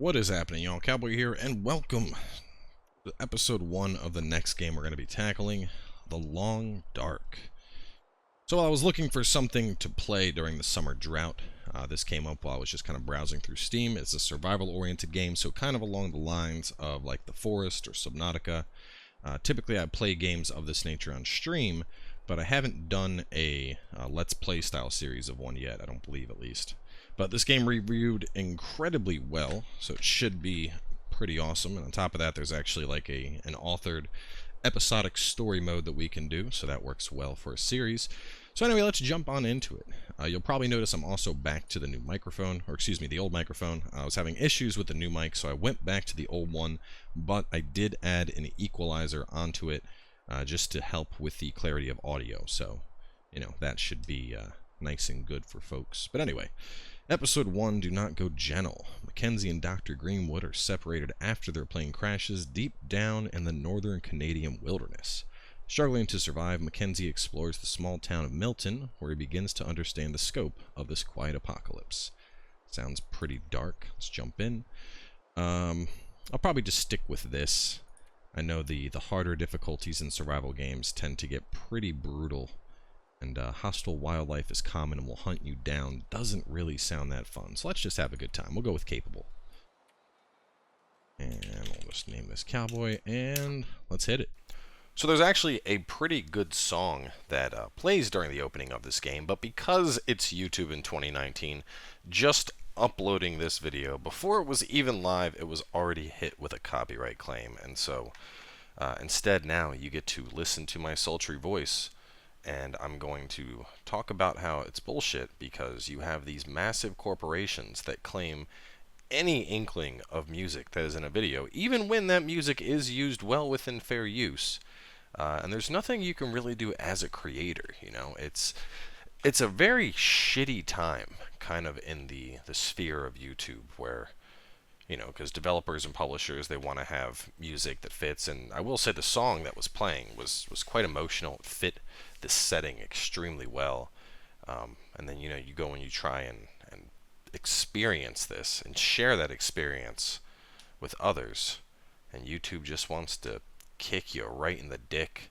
What is happening, y'all? Cowboy here, and welcome to episode 1 of the next game we're going to be tackling, The Long Dark. So I was looking for something to play during the summer drought. This came up while I was just kind of browsing through Steam. It's a survival-oriented game, so kind of along the lines of like The Forest or Subnautica. Typically I play games of this nature on stream, but I haven't done a Let's Play style series of one yet, I don't believe at least. But this game reviewed incredibly well, so it should be pretty awesome. And on top of that, there's actually like an authored episodic story mode that we can do, so that works well for a series. So anyway, let's jump on into it. You'll probably notice I'm also back to the new microphone, or excuse me, the old microphone. I was having issues with the new mic, so I went back to the old one, but I did add an equalizer onto it just to help with the clarity of audio. So, you know, that should be nice and good for folks. But anyway, Episode 1, Do Not Go Gentle. Mackenzie and Dr. Greenwood are separated after their plane crashes deep down in the northern Canadian wilderness. Struggling to survive, Mackenzie explores the small town of Milton, where he begins to understand the scope of this quiet apocalypse. Sounds pretty dark. Let's jump in. I'll probably just stick with this. I know the harder difficulties in survival games tend to get pretty brutal. And hostile wildlife is common and will hunt you down. Doesn't really sound that fun. So let's just have a good time. We'll go with capable. And we'll just name this Cowboy, and let's hit it. So there's actually a pretty good song that plays during the opening of this game, but because it's YouTube in 2019, just uploading this video, before it was even live, it was already hit with a copyright claim. And so instead now you get to listen to my sultry voice. And I'm going to talk about how it's bullshit because you have these massive corporations that claim any inkling of music that is in a video, even when that music is used well within fair use. And there's nothing you can really do as a creator, you know. It's a very shitty time kind of in the sphere of YouTube where, you know, because developers and publishers, they want to have music that fits. And I will say the song that was playing was quite emotional. It fit this setting extremely well. And then, you know, you go and you try and experience this and share that experience with others. And YouTube just wants to kick you right in the dick.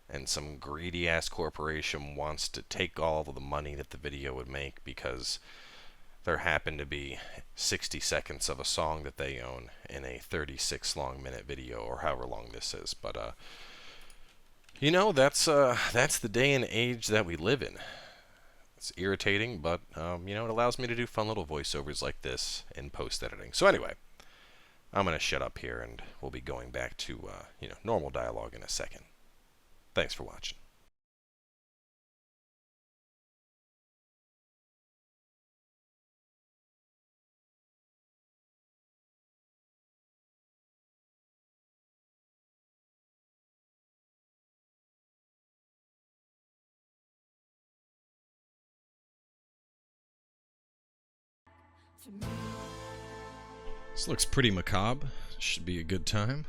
And some greedy-ass corporation wants to take all of the money that the video would make because there happened to be 60 seconds of a song that they own in a 36-minute video, or however long this is. But you know, that's the day and age that we live in. It's irritating, but you know, it allows me to do fun little voiceovers like this in post-editing. So anyway, I'm gonna shut up here, and we'll be going back to you know, normal dialogue in a second. Thanks for watching. This looks pretty macabre. Should be a good time.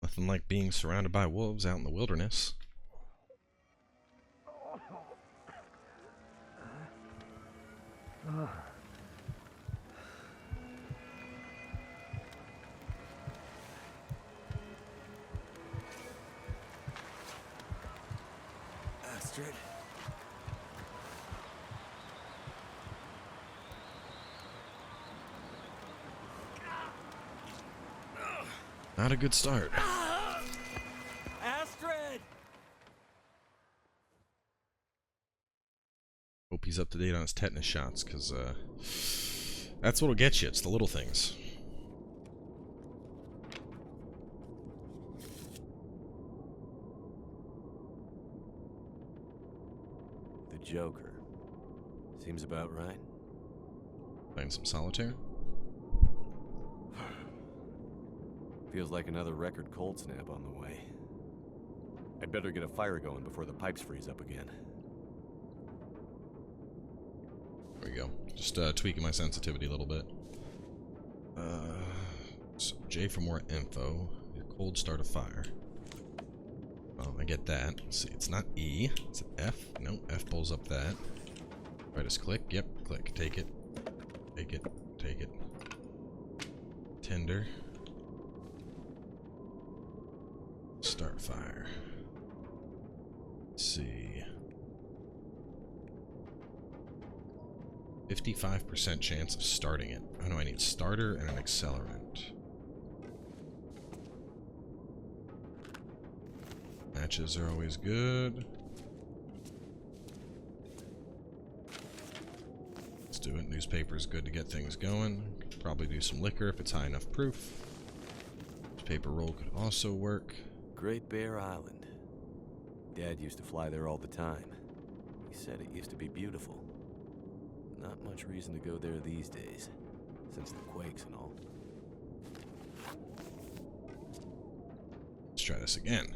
Nothing like being surrounded by wolves out in the wilderness. Astrid. Not a good start. Astrid! Hope he's up to date on his tetanus shots, because that's what'll get you. It's the little things. The Joker. Seems about right. Playing some solitaire. Feels like another record cold snap on the way. I'd better get a fire going before the pipes freeze up again. There we go. Just tweaking my sensitivity a little bit. So J for more info. Cold start a fire. Well, I get that. Let's see, it's not E. It's an F. No, F pulls up that. Right, just click. Yep, click. Take it. Take it. Take it. Tinder. Start fire. Let's see. 55% chance of starting it. Oh no, I need starter and an accelerant. Matches are always good. Let's do it. Newspaper's good to get things going. Probably do some liquor if it's high enough proof. Paper roll could also work. Great Bear Island. Dad used to fly there all the time. He said it used to be beautiful. Not much reason to go there these days, since the quakes and all. Let's try this again.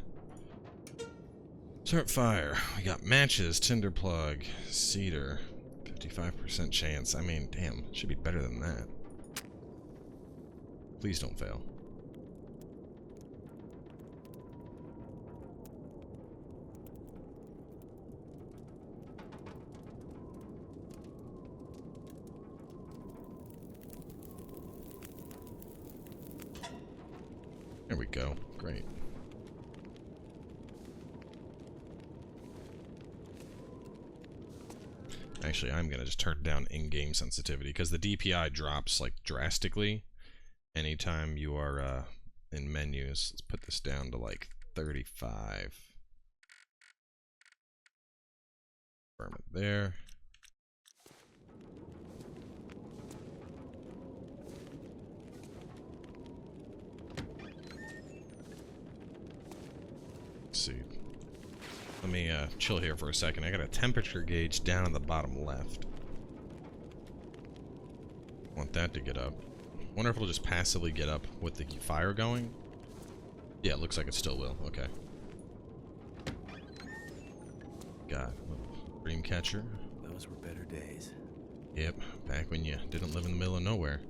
Start fire. We got matches, tinder plug, cedar. 55% chance. I mean, damn, should be better than that. Please don't fail. There we go. Great. Actually, I'm gonna just turn down in-game sensitivity because the DPI drops like drastically anytime you are in menus. Let's put this down to like 35. Confirm it there. Let's see. Let me chill here for a second. I got a temperature gauge down in the bottom left. Want that to get up. Wonder if it'll just passively get up with the fire going. Yeah, it looks like it still will. Okay. Got a little dream catcher. Those were better days. Yep, back when you didn't live in the middle of nowhere.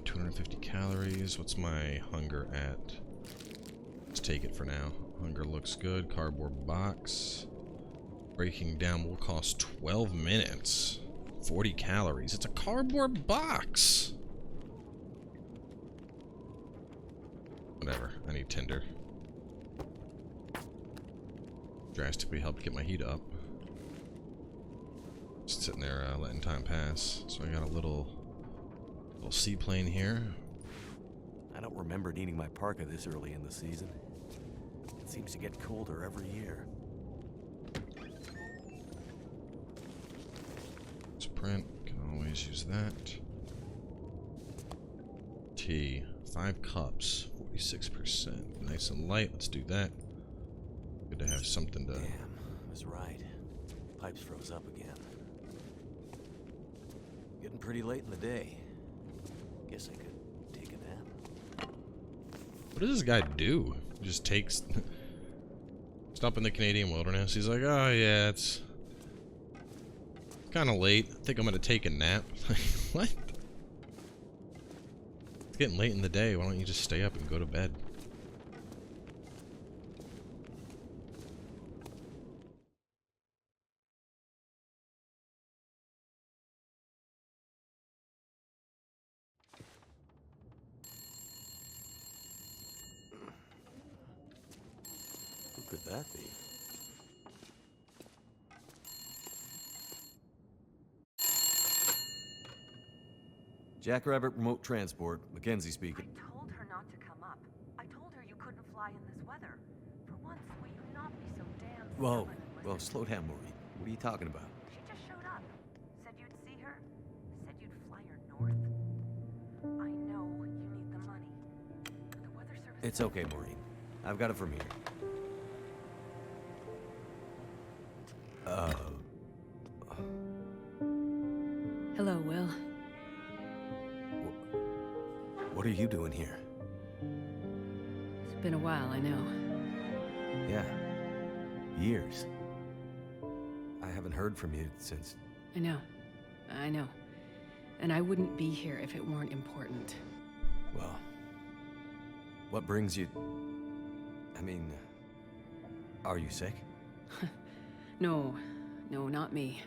250 calories. What's my hunger at? Let's take it for now. Hunger looks good. Cardboard box. Breaking down will cost 12 minutes. 40 calories. It's a cardboard box! Whatever. I need tinder. Drastically helped get my heat up. Just sitting there letting time pass. So I got a little seaplane here. I don't remember needing my parka this early in the season. It seems to get colder every year. Print, can always use that. Tea, 5 cups, 46%. Nice and light, let's do that. Good to have something to... Damn, I was right. Pipes froze up again. Getting pretty late in the day. Guess I could take a nap. What does this guy do? He just takes... Stop in the Canadian wilderness. He's like, oh yeah, it's kind of late. I think I'm gonna take a nap. What? It's getting late in the day. Why don't you just stay up and go to bed? Who could that be? Jackrabbit Remote Transport, Mackenzie speaking. I told her not to come up. I told her you couldn't fly in this weather. For once, will you not be so damn Whoa, stubborn and well, listen? slow down, Maureen. What are you talking about? She just showed up. Said you'd see her. Said you'd fly her north. I know you need the money. The weather service... It's okay, Maureen. I've got it from here. Hello, Will. What are you doing here? It's been a while, I know. Yeah. Years. I haven't heard from you since... I know. And I wouldn't be here if it weren't important. Well... What brings you... I mean... Are you sick? No, not me.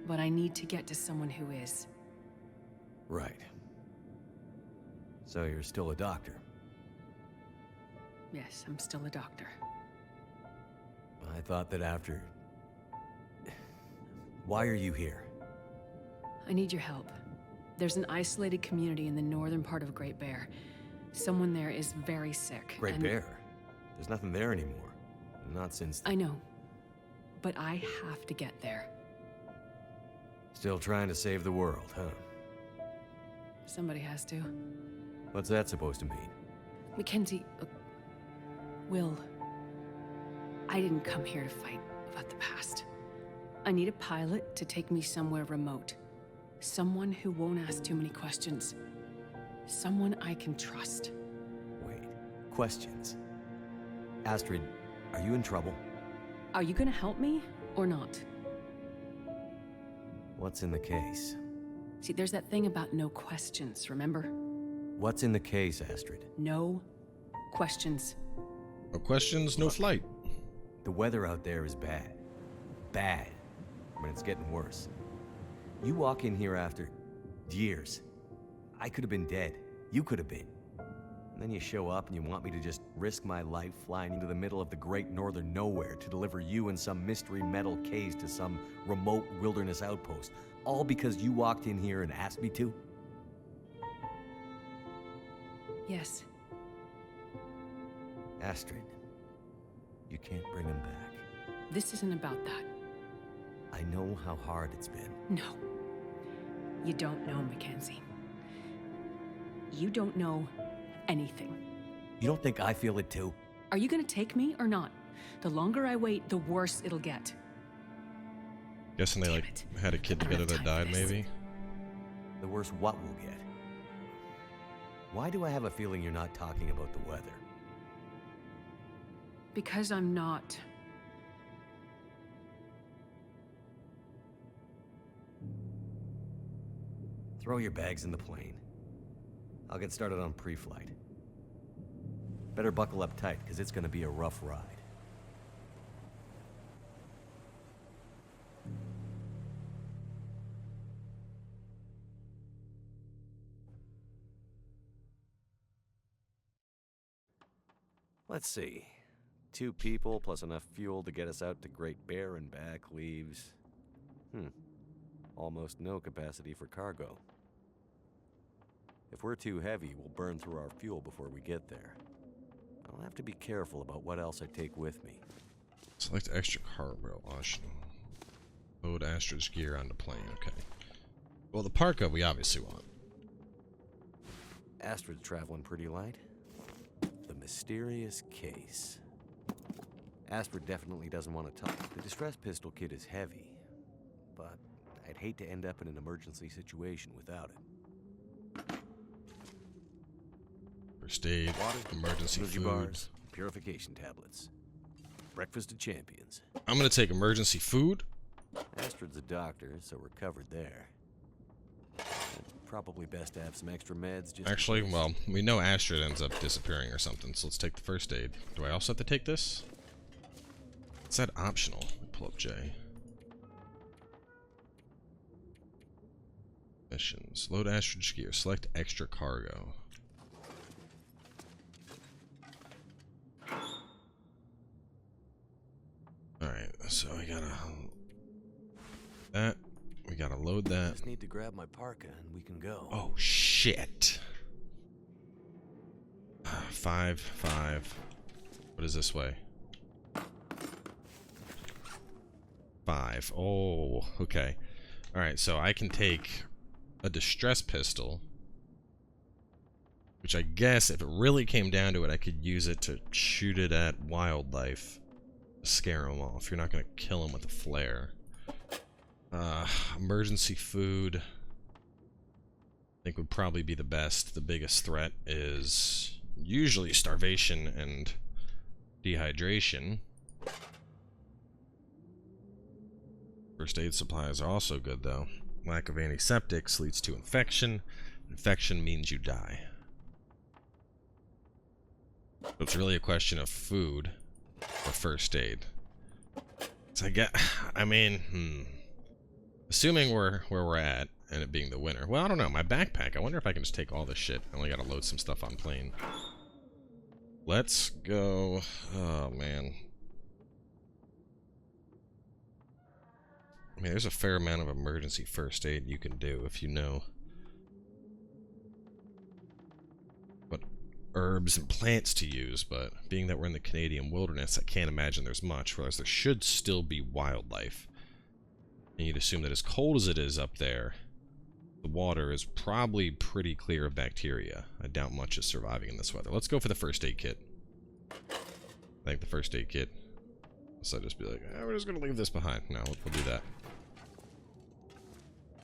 But I need to get to someone who is. Right. So you're still a doctor? Yes, I'm still a doctor. I thought that after... Why are you here? I need your help. There's an isolated community in the northern part of Great Bear. Someone there is very sick. Great Bear? There's nothing there anymore. Not since... I know. But I have to get there. Still trying to save the world, huh? Somebody has to. What's that supposed to mean? Mackenzie... Will... I didn't come here to fight about the past. I need a pilot to take me somewhere remote. Someone who won't ask too many questions. Someone I can trust. Wait. Questions? Astrid, are you in trouble? Are you gonna help me, or not? What's in the case? See, there's that thing about no questions, remember? What's in the case, Astrid? No questions. No questions, no flight. The weather out there is bad. Bad. I mean, it's getting worse. You walk in here after years. I could have been dead. You could have been. And then you show up and you want me to just risk my life flying into the middle of the great northern nowhere to deliver you in some mystery metal case to some remote wilderness outpost. All because you walked in here and asked me to? Yes. Astrid, you can't bring him back. This isn't about that. I know how hard it's been. No. You don't know, Mackenzie. You don't know anything. You don't think I feel it too? Are you gonna take me or not? The longer I wait, the worse it'll get. Guessing they had a kid together that died, maybe. The worse what we'll get? Why do I have a feeling you're not talking about the weather? Because I'm not. Throw your bags in the plane. I'll get started on pre-flight. Better buckle up tight, because it's gonna be a rough ride. Let's see. 2 people plus enough fuel to get us out to Great Bear and back leaves... almost no capacity for cargo. If we're too heavy, we'll burn through our fuel before we get there. I'll have to be careful about what else I take with me. Select extra cargo option. Load Astrid's gear onto plane, okay. Well, the parka we obviously want. Astrid's traveling pretty light. The mysterious case. Astrid definitely doesn't want to talk. The distress pistol kit is heavy, but I'd hate to end up in an emergency situation without it. First aid, Water, emergency energy food. bars, purification tablets. Breakfast of champions. I'm gonna take emergency food. Astrid's a doctor, so we're covered there. Probably best to have some extra meds just... Actually, well, we know Astrid ends up disappearing or something, so let's take the first aid. Do I also have to take this? It's that optional. Pull up J. Missions. Load Astrid's gear. Select extra cargo. Alright, so I gotta... that. We gotta load that. Just need to grab my parka and we can go. Oh, shit. 5. What is this way? 5. Oh, okay. Alright, so I can take a distress pistol, which I guess if it really came down to it, I could use it to shoot it at wildlife to scare them off. You're not going to kill them with a flare. Emergency food, I think, would probably be the best. The biggest threat is usually starvation and dehydration. First aid supplies are also good, though. Lack of antiseptics leads to infection. Infection means you die. So it's really a question of food or first aid. So I mean, assuming where we're at, and it being the winter. Well, I don't know. My backpack, I wonder if I can just take all this shit. I only gotta load some stuff on plane. Let's go. Oh, man. I mean, there's a fair amount of emergency first aid you can do if you know what herbs and plants to use, but being that we're in the Canadian wilderness, I can't imagine there's much, whereas there should still be wildlife. And you'd assume that as cold as it is up there, the water is probably pretty clear of bacteria. I doubt much is surviving in this weather. Let's go for the first aid kit. I think the first aid kit. So I'd just be like, we're just gonna leave this behind. No, we'll do that.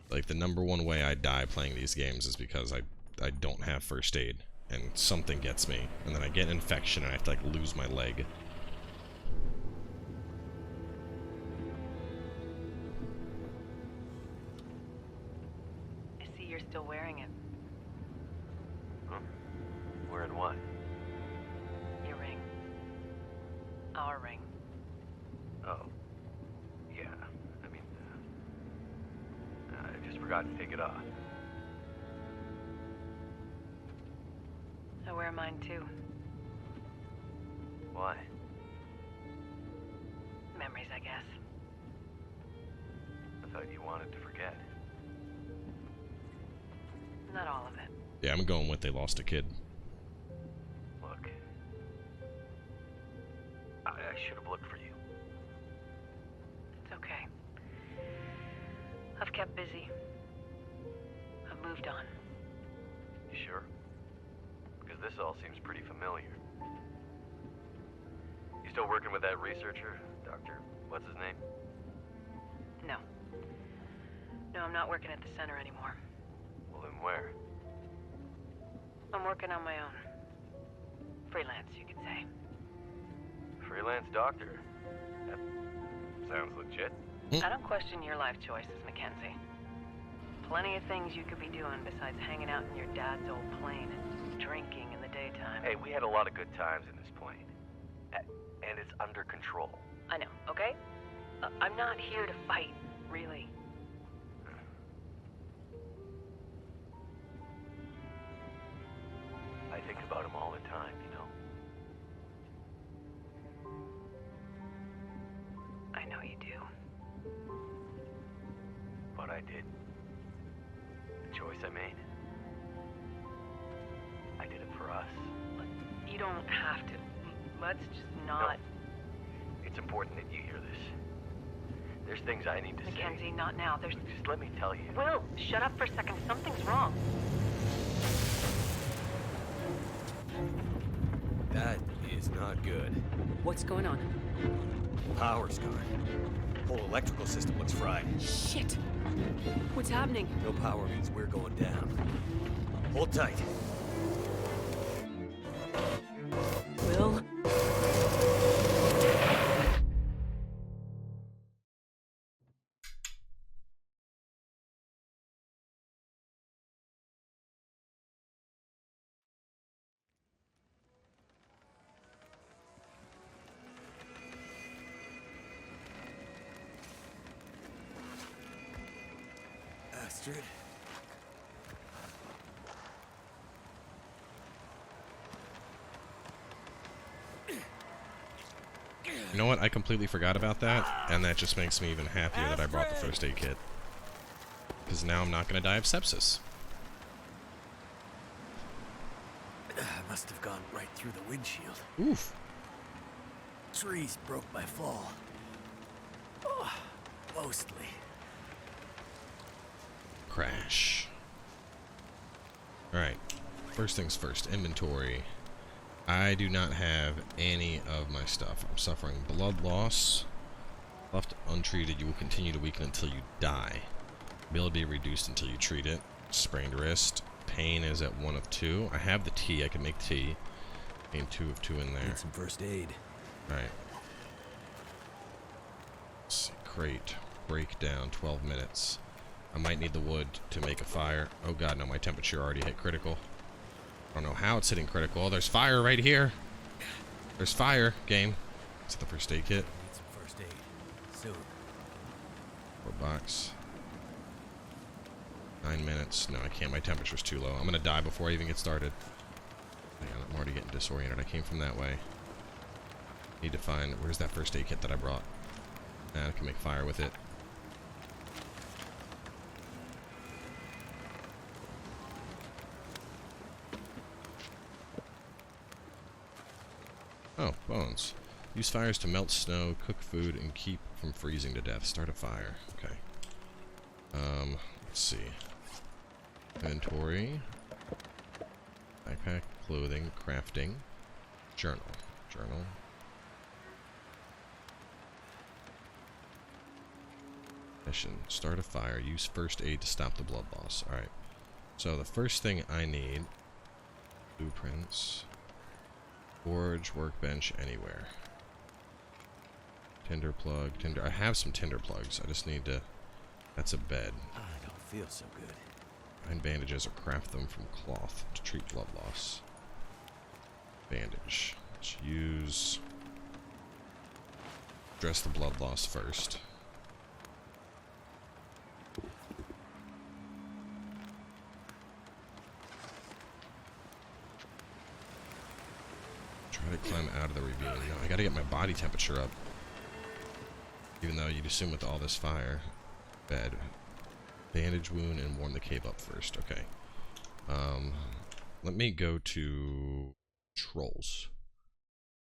Like, the #1 way I die playing these games is because I don't have first aid, and something gets me, and then I get an infection and I have to, like, lose my leg. I see you're still wearing it. Huh? Wearing what? Your ring. Our ring. Oh. Yeah. I mean, I just forgot to take it off. I wear mine too. Why? Memories, I guess. I thought you wanted to forget. Not all of it. Yeah, I'm going with they lost a kid. Look. I should have looked for you. It's okay. I've kept busy. I've moved on. You sure? Because this all seems pretty familiar. You still working with that researcher? Dr. What's his name? No. No, I'm not working at the center anymore. Well, then where? I'm working on my own. Freelance, you could say. Freelance doctor? That sounds legit. I don't question your life choices, Mackenzie. Plenty of things you could be doing besides hanging out in your dad's old plane and drinking in the daytime. Hey, we had a lot of good times in this plane. And it's under control. I know, okay? I'm not here to fight, really. I think about him all the time, you know? I know you do. What I did. The choice I made. I did it for us. You don't have to. Let's just not... No. It's important that you hear this. There's things I need to say. Mackenzie, not now. There's... Just let me tell you. Will, shut up for a second. Something's wrong. That is not good. What's going on? Power's gone. Whole electrical system looks fried. Shit! What's happening? No power means we're going down. Hold tight. Will? Astrid? You know what? I completely forgot about that, and that just makes me even happier that I brought the first aid kit. Because now I'm not going to die of sepsis. I must have gone right through the windshield. Oof. Trees broke my fall. Oh, mostly. Crash. Alright. First things first. Inventory. I do not have any of my stuff. I'm suffering blood loss. Left untreated, you will continue to weaken until you die. Ability reduced until you treat it. Sprained wrist. Pain is at 1 of 2. I have the tea. I can make tea. Pain 2 of 2 in there. Need some first aid. Alright. Let's see. Crate. Breakdown. 12 minutes. I might need the wood to make a fire. Oh god, no, my temperature already hit critical. I don't know how it's hitting critical. Oh, there's fire right here. There's fire, game. Is it the first aid kit? Need some first aid. soon. 4 box. 9 minutes. No, I can't. My temperature's too low. I'm gonna die before I even get started. Hang on, I'm already getting disoriented. I came from that way. Need to find... Where's that first aid kit that I brought? I can make fire with it. Oh, bones. Use fires to melt snow, cook food, and keep from freezing to death. Start a fire. Okay. Let's see. Inventory. Backpack, clothing, crafting. Journal. Journal. Mission. Start a fire. Use first aid to stop the blood loss. Alright. So the first thing I need... Blueprints. Forge, workbench, anywhere. Tinder plug, tinder. I have some tinder plugs. I just need to... That's a bed. I don't feel so good. Find bandages or craft them from cloth to treat blood loss. Bandage. Let's use... Dress the blood loss first. Try to climb out of the ravine. No, I gotta get my body temperature up. Even though you'd assume with all this fire. Bed. Bandage wound and warm the cave up first. Okay. Let me go to controls.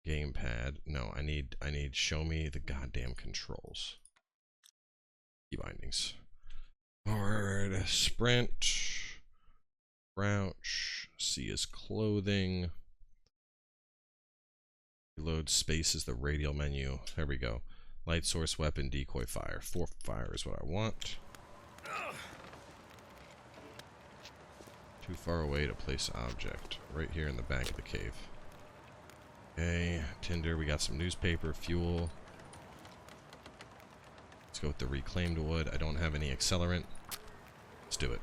Gamepad. No, I need show me the goddamn controls. Key bindings. Forward, sprint, crouch, C is clothing. Reload, space is the radial menu. There we go. Light source, weapon, decoy, fire. 4 fire is what I want. Too far away to place object. Right here in the back of the cave. Okay, tinder, we got some newspaper, fuel. Let's go with the reclaimed wood. I don't have any accelerant. Let's do it.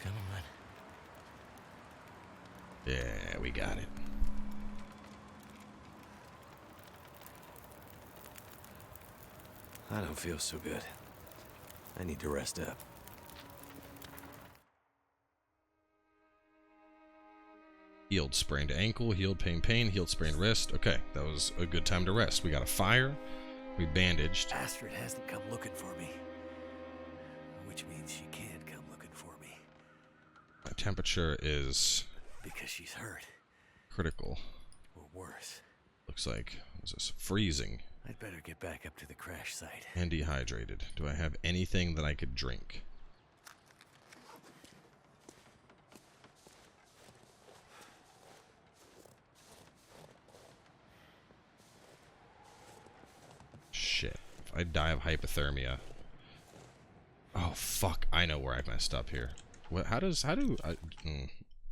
Come on. Yeah, we got it. I don't feel so good. I need to rest up. Healed sprained ankle, healed pain, healed sprained wrist. Okay, that was a good time to rest. We got a fire. We bandaged. Astrid hasn't come looking for me. Which means she can't come looking for me. My temperature is... Because she's hurt. Critical. Or worse. Looks like... What's this? Freezing. I'd better get back up to the crash site. And dehydrated. Do I have anything that I could drink? Shit. If I die of hypothermia... Oh, fuck. I know where I messed up here. What? How do...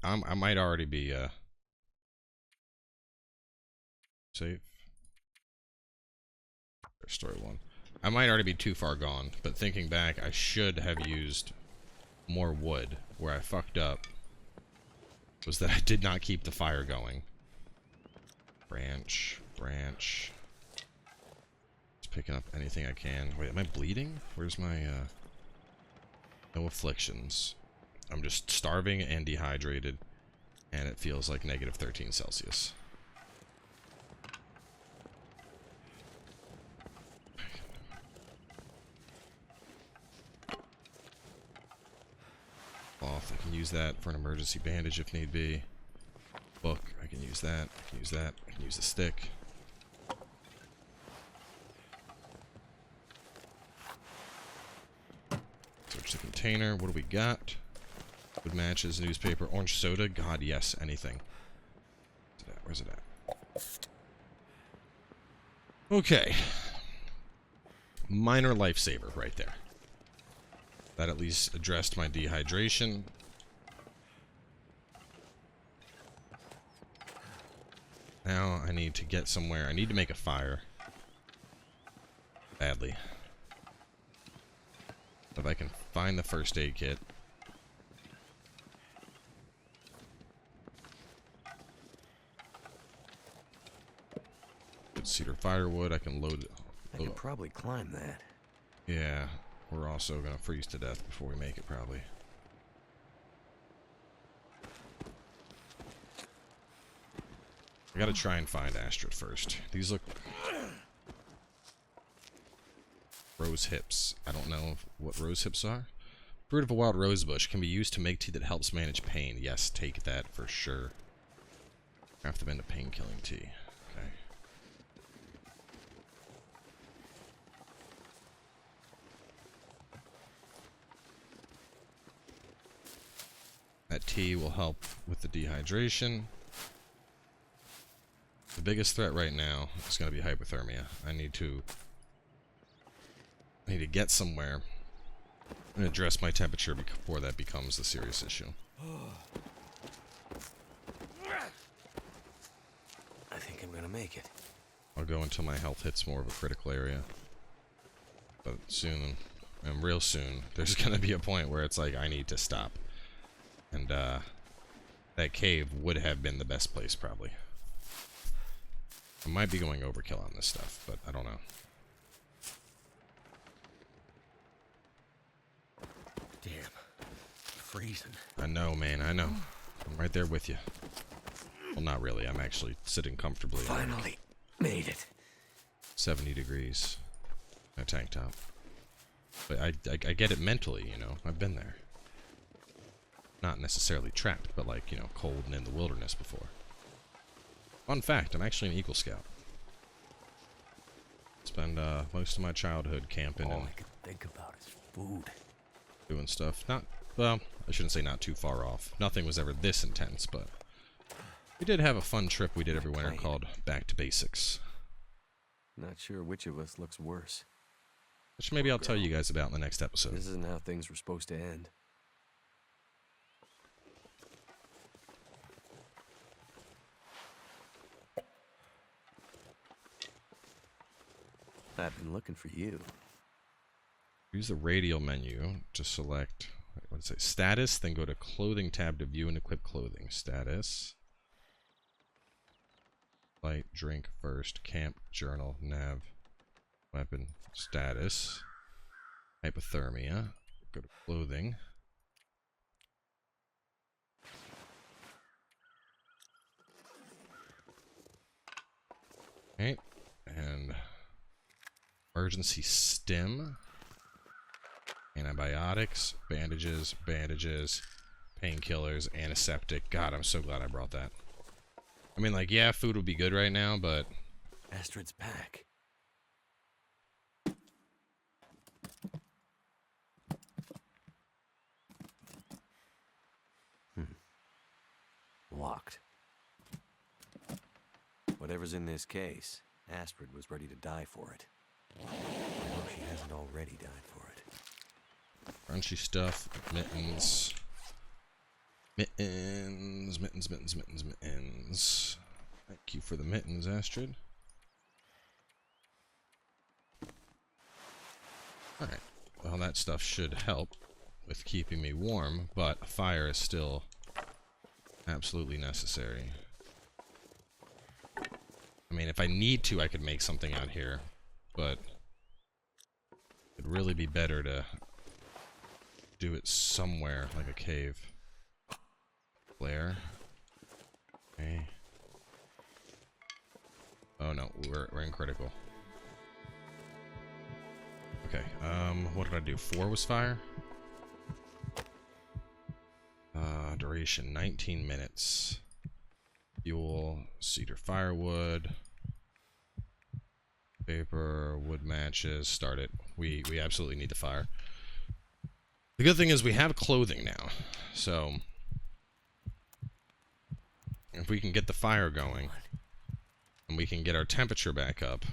I might already be, safe. There's story 1. I might already be too far gone, but thinking back, I should have used more wood. Where I fucked up was that I did not keep the fire going. Branch. Just picking up anything I can. Wait, am I bleeding? Where's my, no afflictions. I'm just starving and dehydrated, and it feels like negative 13 Celsius. Cloth, I can use that for an emergency bandage if need be. Book, I can use that, I can use that, I can use the stick. Search the container, what do we got? Wood matches, newspaper, orange soda, god yes, anything. Where's it at? Okay. Minor lifesaver right there. That at least addressed my dehydration. Now I need to get somewhere. I need to make a fire. Badly. If I can find the first aid kit. got cedar firewood. I can load it. I can probably climb that. Yeah, we're also gonna freeze to death before we make it, probably. I gotta try and find Astrid first. These look... Rose hips. I don't know what rose hips are. Fruit of a wild rose bush can be used to make tea that helps manage pain. Yes, take that for sure. Craft them into pain-killing tea. Okay. That tea will help with the dehydration. The biggest threat right now is going to be hypothermia. I need to get somewhere and address my temperature before that becomes the serious issue. I think I'm gonna make it. I'll go until my health hits more of a critical area. But soon, and real soon, there's gonna be a point where it's like, I need to stop. And, that cave would have been the best place, probably. I might be going overkill on this stuff, but I don't know. Damn. Freezing. I know, man, I know. I'm right there with you. Well, not really. I'm actually sitting comfortably. Finally made it. 70 degrees. A tank top. But I get it mentally, you know. I've been there. Not necessarily trapped, but like, you know, cold and in the wilderness before. Fun fact, I'm actually an Eagle Scout. Spend most of my childhood camping All and I could think about is food. doing stuff. Not, well, I shouldn't say not too far off. Nothing was ever this intense, but we did have a fun trip we did every winter called Back to Basics. Not sure which of us looks worse. Which maybe I'll tell you guys about in the next episode. This isn't how things were supposed to end. I've been looking for you. Use the radial menu to select, what did it say, status, then go to clothing tab to view and equip clothing. Status. Light, drink first, camp, journal, nav, weapon, status, hypothermia, go to clothing. Okay, and emergency stim, antibiotics, bandages, painkillers, antiseptic. God, I'm so glad I brought that. I mean, like, yeah, food would be good right now, but... Astrid's pack. Locked. Whatever's in this case, Astrid was ready to die for it. I hope she hasn't already died for it. Crunchy stuff, mittens. Mittens. Thank you for the mittens, Astrid. Alright, well that stuff should help with keeping me warm, but fire is still absolutely necessary. I mean, if I need to, I could make something out here, but it'd really be better to do it somewhere, like a cave. Flare. Okay. Oh no, we're in critical. Okay, what did I do? 4 was fire? Duration, 19 minutes. Fuel, cedar firewood. Paper, wood matches, start it. We absolutely need the fire. The good thing is we have clothing now, so if we can get the fire going and we can get our temperature back up,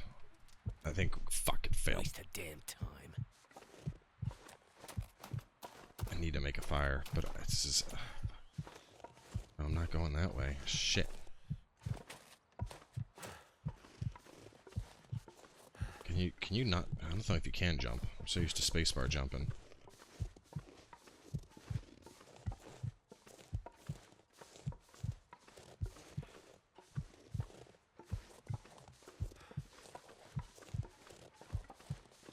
I think, fuck, it failed. Waste of damn time. I need to make a fire, but this is, I'm not going that way. Shit. Can you not? I don't know if you can jump. I'm so used to spacebar jumping.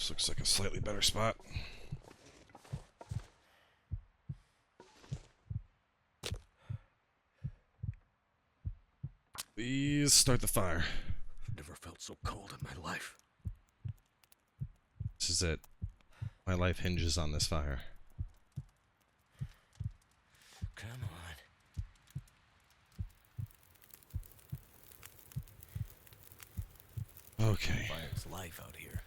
This looks like a slightly better spot. Please start the fire. Never felt so cold in my life. This is it. My life hinges on this fire. Come on. Okay. Fire's life out here.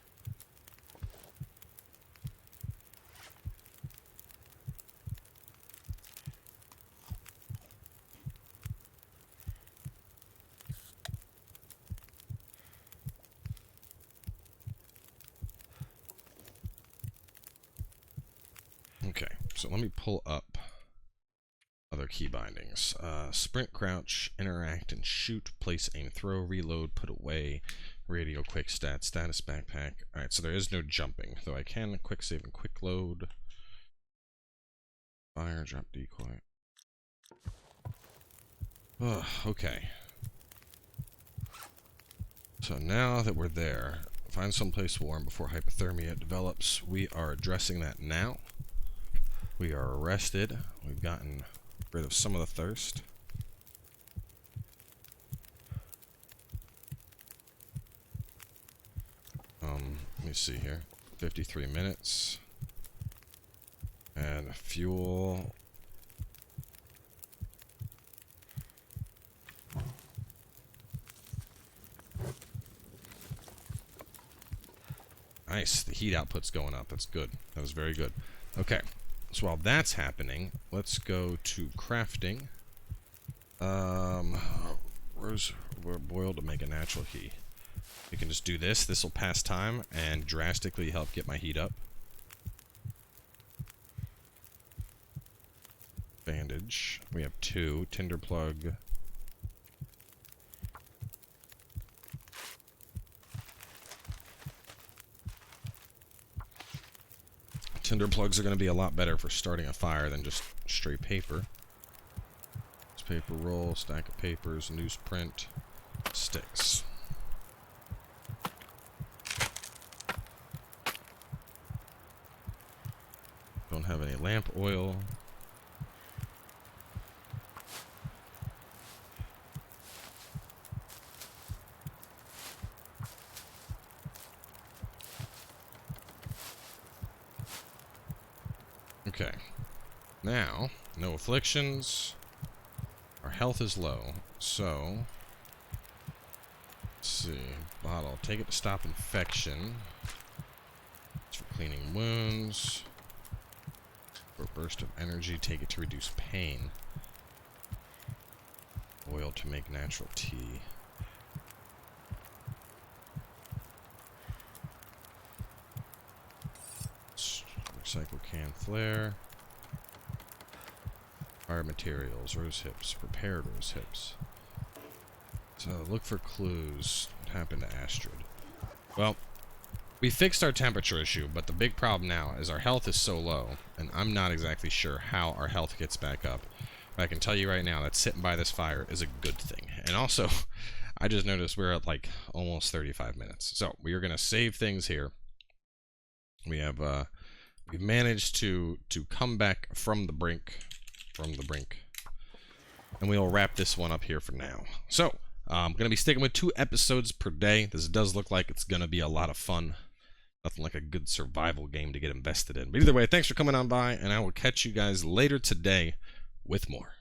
Okay, so let me pull up other key bindings. Sprint, crouch, interact, and shoot, place, aim, throw, reload, put away, radio, quick stat, status, backpack. Alright, so there is no jumping, though I can quick save and quick load. Fire, drop decoy. Ugh, okay. So now that we're there, find someplace warm before hypothermia develops. We are addressing that now. We are arrested. We've gotten rid of some of the thirst. Let me see here. 53 minutes. And fuel. Nice. The heat output's going up. That's good. That was very good. Okay. So while that's happening, let's go to crafting. We're boiled to make a natural heat. We can just do this. This will pass time and drastically help get my heat up. Bandage. We have 2. Tinder plug. Tinder plugs are going to be a lot better for starting a fire than just straight paper. Paper roll, stack of papers, newsprint, sticks. Don't have any lamp oil. Okay. Now, no afflictions. Our health is low, so let's see. Bottle. Take it to stop infection. It's for cleaning wounds. For a burst of energy, take it to reduce pain. Oil to make natural tea. Recycle can flare. Fire materials, rose hips, prepared rose hips. So look for clues. What happened to Astrid? Well, we fixed our temperature issue, but the big problem now is our health is so low, and I'm not exactly sure how our health gets back up. But I can tell you right now that sitting by this fire is a good thing. And also, I just noticed we're at like almost 35 minutes. So we are going to save things here. We have we've managed to come back from the brink. And we'll wrap this one up here for now. So, I'm going to be sticking with 2 episodes per day. This does look like it's going to be a lot of fun. Nothing like a good survival game to get invested in. But either way, thanks for coming on by, and I will catch you guys later today with more.